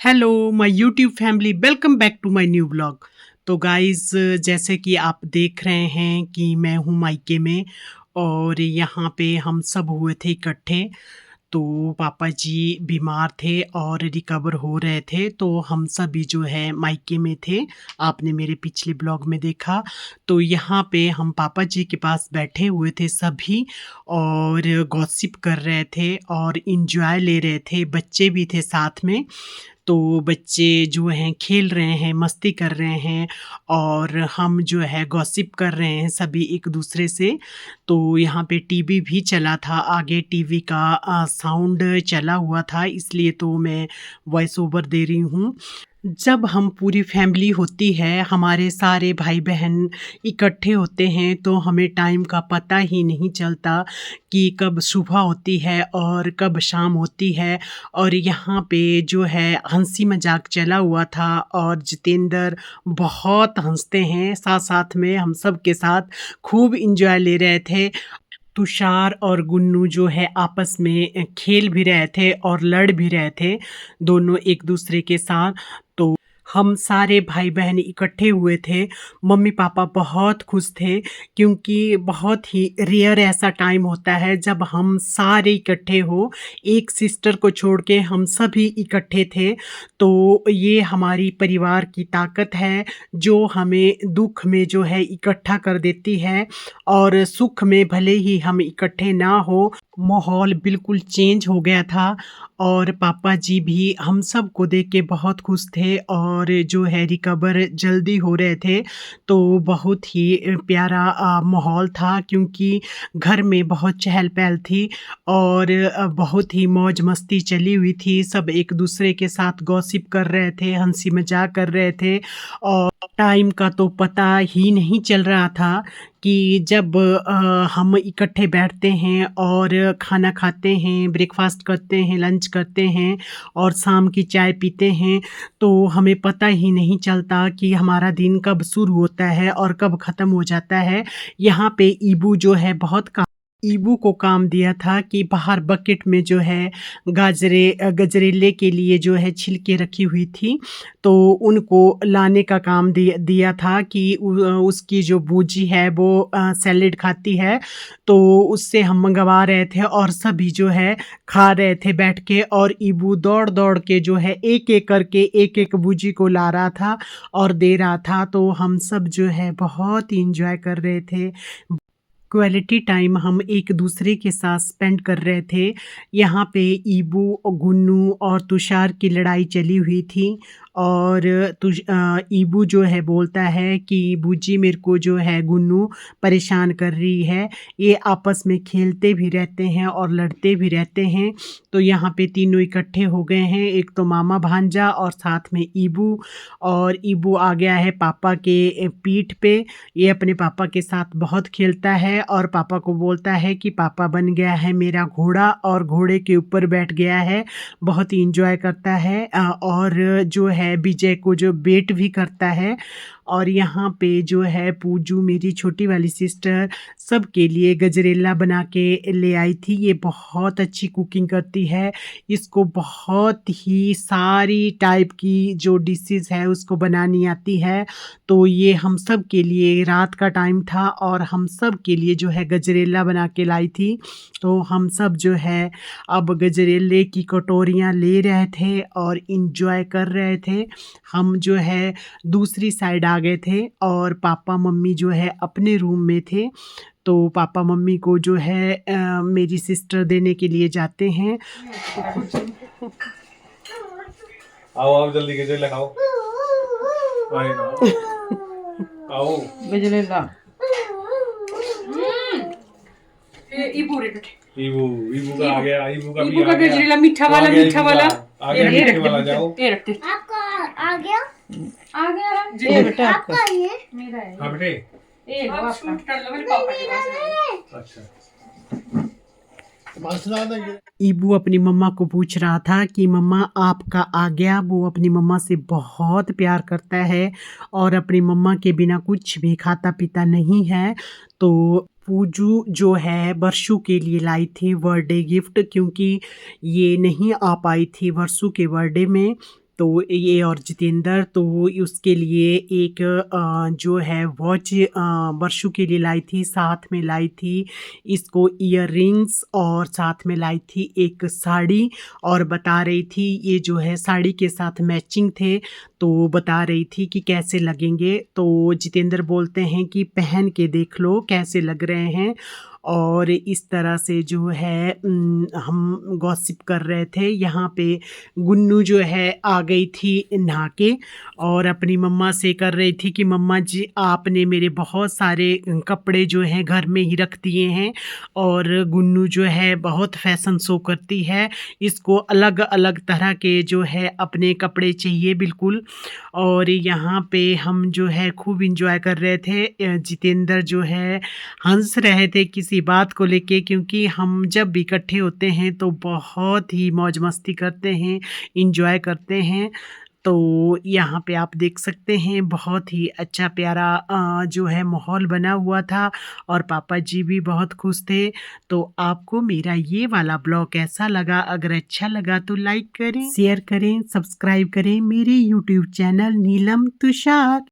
Hello my YouTube family, welcome back to my new blog. तो guys, जैसे कि आप देख रहे हैं कि मैं हूँ मायके में और यहाँ पे हम सब हुए थे इकट्ठे। तो पापा जी बीमार थे और रिकवर हो रहे थे, तो हम सभी जो है मायके में थे। आपने मेरे पिछले ब्लॉग में देखा। तो यहाँ पे हम पापा जी के पास बैठे हुए थे सभी और गॉसिप कर रहे थे और इंजॉय ले रहे थे। बच्चे भी थे साथ में। तो बच्चे जो हैं खेल रहे हैं, मस्ती कर रहे हैं और हम जो है गॉसिप कर रहे हैं सभी एक दूसरे से। तो यहाँ पे टीवी भी चला था, आगे टीवी का साउंड चला हुआ था, इसलिए तो मैं वॉइस ओवर दे रही हूँ। जब हम पूरी फैमिली होती है, हमारे सारे भाई बहन इकट्ठे होते हैं, तो हमें टाइम का पता ही नहीं चलता कि कब सुबह होती है और कब शाम होती है। और यहाँ पे जो है हंसी मजाक चला हुआ था और जितेंद्र बहुत हंसते हैं, साथ साथ में हम सब के साथ खूब इंजॉय ले रहे थे। तुषार और गुन्नू जो है आपस में खेल भी रहे थे और लड़ भी रहे थे, दोनों एक दूसरे के साथ। तो हम सारे भाई बहन इकट्ठे हुए थे। मम्मी पापा बहुत खुश थे क्योंकि बहुत ही रेयर ऐसा टाइम होता है जब हम सारे इकट्ठे हो। एक सिस्टर को छोड़ के हम सभी इकट्ठे थे। तो ये हमारी परिवार की ताकत है जो हमें दुख में जो है इकट्ठा कर देती है। और सुख में भले ही हम इकट्ठे ना हो, माहौल बिल्कुल चेंज हो गया था। और पापा जी भी हम सब को देख के बहुत खुश थे और जो है रिकवर जल्दी हो रहे थे। तो बहुत ही प्यारा माहौल था क्योंकि घर में बहुत चहल पहल थी और बहुत ही मौज मस्ती चली हुई थी। सब एक दूसरे के साथ गॉसिप कर रहे थे, हंसी मजाक कर रहे थे और टाइम का तो पता ही नहीं चल रहा था कि जब हम इकट्ठे बैठते हैं और खाना खाते हैं, ब्रेकफास्ट करते हैं, लंच करते हैं और शाम की चाय पीते हैं, तो हमें पता ही नहीं चलता कि हमारा दिन कब शुरू होता है और कब ख़त्म हो जाता है। यहाँ पे ईबू जो है बहुत ईबू को काम दिया था कि बाहर बकेट में जो है गजरेले के लिए जो है छिलके रखी हुई थी, तो उनको लाने का काम दिया था कि उसकी जो बूजी है वो सैलेड खाती है, तो उससे हम मंगवा रहे थे और सभी जो है खा रहे थे बैठ के। और ईबू दौड़ दौड़ के जो है एक एक करके एक एक बूजी को ला रहा था और दे रहा था। तो हम सब जो है बहुत इंजॉय कर रहे थे। क्वालिटी टाइम हम एक दूसरे के साथ स्पेंड कर रहे थे। यहाँ पे ईबू, गुन्नू और तुषार की लड़ाई चली हुई थी और ईबू जो है बोलता है कि बूजी मेरे को जो है गुन्नू परेशान कर रही है। ये आपस में खेलते भी रहते हैं और लड़ते भी रहते हैं। तो यहाँ पे तीनों इकट्ठे हो गए हैं, एक तो मामा भांजा और साथ में ईबू। और ईबू आ गया है पापा के पीठ पे। ये अपने पापा के साथ बहुत खेलता है और पापा को बोलता है कि पापा बन गया है मेरा घोड़ा और घोड़े के ऊपर बैठ गया है। बहुत ही इंजॉय करता है और जो है विजय को जो बेट भी करता है। और यहाँ पे जो है पूजू मेरी छोटी वाली सिस्टर सबके लिए गजरेला बना के ले आई थी। ये बहुत अच्छी कुकिंग करती है, इसको बहुत ही सारी टाइप की जो डिशेज़ है उसको बनानी आती है। तो ये हम सब के लिए रात का टाइम था और हम सब के लिए जो है गजरेला बना के लाई थी। तो हम सब जो है अब गजरेले की कटोरियाँ ले रहे थे और इंजॉय कर रहे थे। हम जो है दूसरी साइड आ गए थे और पापा मम्मी जो है अपने रूम में थे। तो पापा मम्मी को जो है मेरी सिस्टर देने के लिए जाते हैं। आओ आओ जल्दी गजरेला खाओ। आए ना आओ गजरेला ईबू रे ईबू ईबू का आ गया, ईबू का भी ईबू आ का गया। गजरेला मीठा वाला, आ गया मीठा ईबू वाला। का, आ गया ये मीठे वाला। जाओ ये रखते आपका आ गया आ गया ये बेटा आपका आपका ये मेरा है हाँ बेटे। ये आप शूट कर लो मेरे पापा के पास है। अच्छा ईबू अपनी मम्मा को पूछ रहा था कि मम्मा आपका आ गया। वो अपनी मम्मा से बहुत प्यार करता है और अपनी मम्मा के बिना कुछ भी खाता पीता नहीं है। तो पूजू जो है वर्षू के लिए लाई थी बर्थडे गिफ्ट, क्योंकि ये नहीं आ पाई थी वर्षू के बर्थडे में। तो ये और जितेंद्र तो उसके लिए एक जो है वॉच वर्षों के लिए लाई थी, साथ में लाई थी इसको ईयर रिंग्स और साथ में लाई थी एक साड़ी और बता रही थी ये जो है साड़ी के साथ मैचिंग थे तो बता रही थी कि कैसे लगेंगे। तो जितेंद्र बोलते हैं कि पहन के देख लो कैसे लग रहे हैं और इस तरह से जो है हम गॉसिप कर रहे थे। यहाँ पे गुन्नू जो है आ गई थी नहा के और अपनी मम्मा से कर रही थी कि मम्मा जी आपने मेरे बहुत सारे कपड़े जो हैं घर में ही रख दिए हैं और गुन्नू जो है बहुत फैशन शो करती है, इसको अलग अलग तरह के जो है अपने कपड़े चाहिए बिल्कुल। और यहाँ पे हम जो है खूब इंजॉय कर रहे थे। जितेंद्र जो है हंस रहे थे किसी बात को लेके क्योंकि हम जब भी इकट्ठे होते हैं तो बहुत ही मौज मस्ती करते हैं, इंजॉय करते हैं। तो यहाँ पे आप देख सकते हैं बहुत ही अच्छा प्यारा जो है माहौल बना हुआ था और पापा जी भी बहुत खुश थे। तो आपको मेरा ये वाला ब्लॉग कैसा लगा? अगर अच्छा लगा तो लाइक करें, शेयर करें, सब्सक्राइब करें मेरे यूट्यूब चैनल नीलम तुषार।